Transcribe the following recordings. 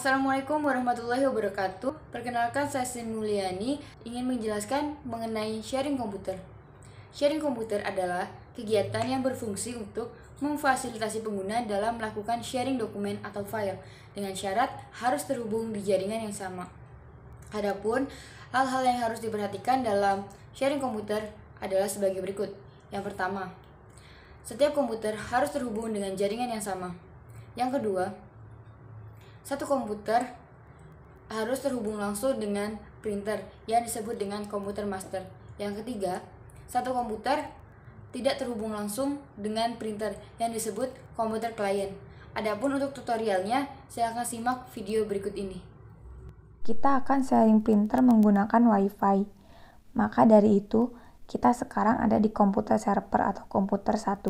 Assalamualaikum warahmatullahi wabarakatuh. Perkenalkan, saya Sri Mulyani ingin menjelaskan mengenai sharing komputer. Sharing komputer adalah kegiatan yang berfungsi untuk memfasilitasi pengguna dalam melakukan sharing dokumen atau file dengan syarat harus terhubung di jaringan yang sama. Adapun hal-hal yang harus diperhatikan dalam sharing komputer adalah sebagai berikut. Yang pertama, setiap komputer harus terhubung dengan jaringan yang sama. Yang kedua, satu komputer harus terhubung langsung dengan printer yang disebut dengan komputer master. Yang ketiga, satu komputer tidak terhubung langsung dengan printer yang disebut komputer klien. Adapun untuk tutorialnya, silakan simak video berikut ini. Kita akan sharing printer menggunakan WiFi. Maka dari itu, kita sekarang ada di komputer server atau komputer 1.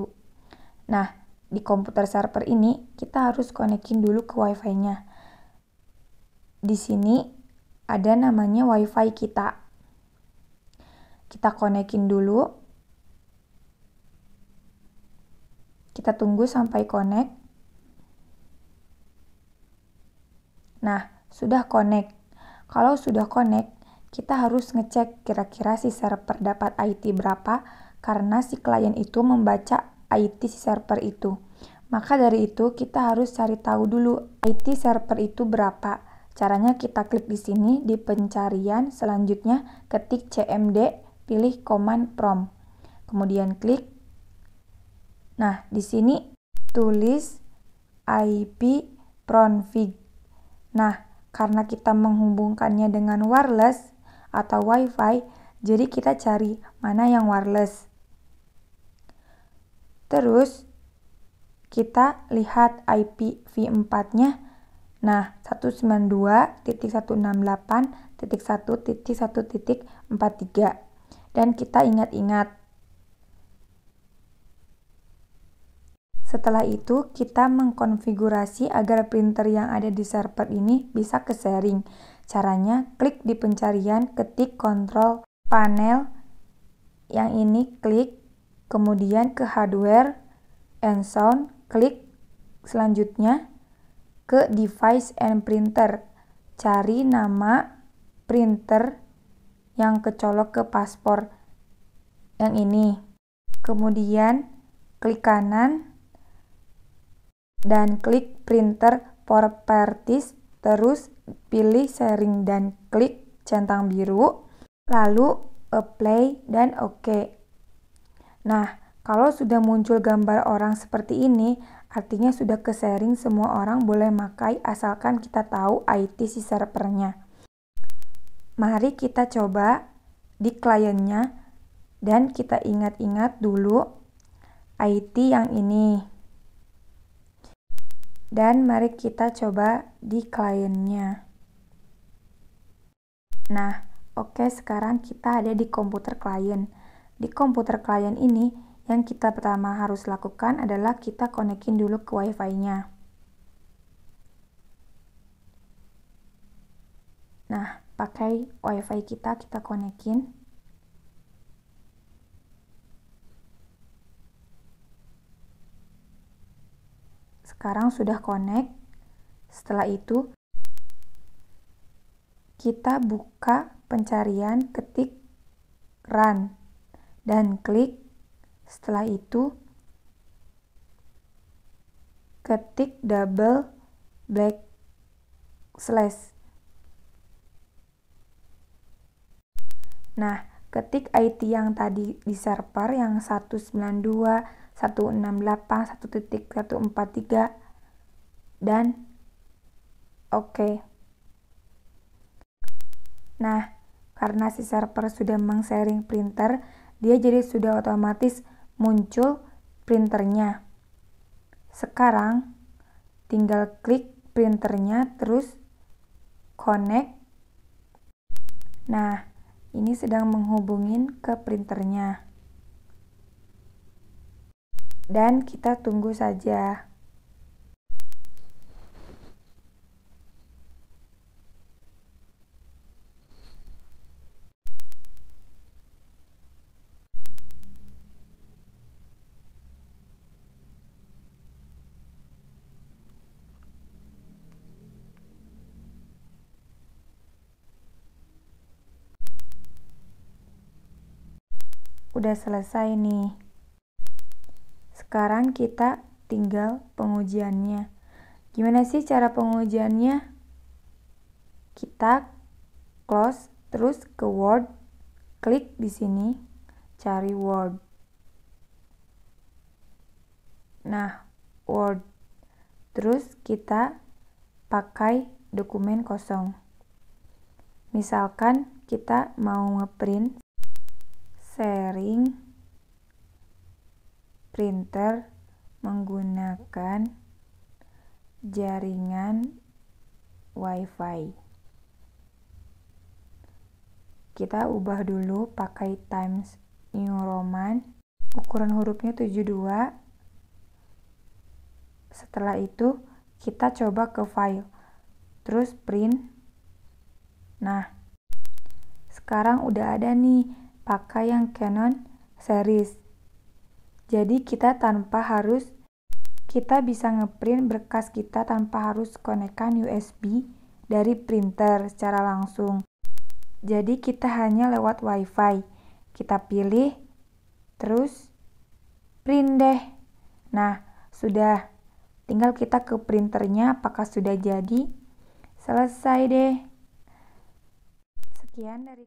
Nah, di komputer server ini kita harus konekin dulu ke WiFi-nya. Di sini ada namanya WiFi kita. Kita konekin dulu. Kita tunggu sampai connect. Nah, sudah connect. Kalau sudah connect, kita harus ngecek kira-kira si server dapat IT berapa karena si klien itu membaca IT si server itu. Maka dari itu kita harus cari tahu dulu IT server itu berapa. Caranya kita klik di sini di pencarian, selanjutnya ketik cmd, pilih command prompt. Kemudian klik. Nah, di sini tulis IP config. Nah, karena kita menghubungkannya dengan wireless atau WiFi, jadi kita cari mana yang wireless. Terus kita lihat IPv4-nya. Nah, 192.168.1.1.43. Dan kita ingat-ingat. Setelah itu, kita mengkonfigurasi agar printer yang ada di server ini bisa ke sharing. Caranya, klik di pencarian, ketik control panel. Yang ini klik, kemudian ke hardware and sound, klik. Selanjutnya, ke device and printer. Cari nama printer yang kecolok ke paspor. Yang ini. Kemudian, klik kanan. Dan klik printer properties, terus pilih sharing dan klik centang biru, lalu apply dan OK. Nah, kalau sudah muncul gambar orang seperti ini, artinya sudah ke sharing, semua orang boleh pakai asalkan kita tahu IT si servernya. Mari kita coba di kliennya dan kita ingat-ingat dulu IT yang ini. Dan mari kita coba di kliennya. Nah, oke, sekarang kita ada di komputer klien. Di komputer klien ini, yang kita pertama harus lakukan adalah kita konekin dulu ke WiFi-nya. Nah, pakai WiFi kita konekin. Sekarang sudah connect. Setelah itu, kita buka pencarian, ketik run, dan klik. Setelah itu, ketik double backslash. Nah, ketik IT yang tadi di server yang 192.168.1.143 dan OK. Nah, karena si server sudah meng-sharing printer, dia jadi sudah otomatis muncul printernya. Sekarang tinggal klik printernya terus connect. Nah, ini sedang menghubungin ke printernya. Dan kita tunggu saja. udah selesai nih. Sekarang kita tinggal pengujiannya. Gimana sih cara pengujiannya? Kita close, terus ke Word, klik di sini, cari Word. Nah, Word. Terus kita pakai dokumen kosong. Misalkan kita mau ngeprint, sharing printer menggunakan jaringan WiFi. Kita ubah dulu pakai Times New Roman. Ukuran hurufnya 72. Setelah itu kita coba ke file. Terus print. Nah, sekarang udah ada nih pakai yang Canon series. Jadi kita bisa ngeprint berkas kita tanpa harus konekkan USB dari printer secara langsung. Jadi kita hanya lewat WiFi. Kita pilih, terus print deh. Nah, sudah. Tinggal kita ke printernya apakah sudah jadi. Selesai deh. Sekian dari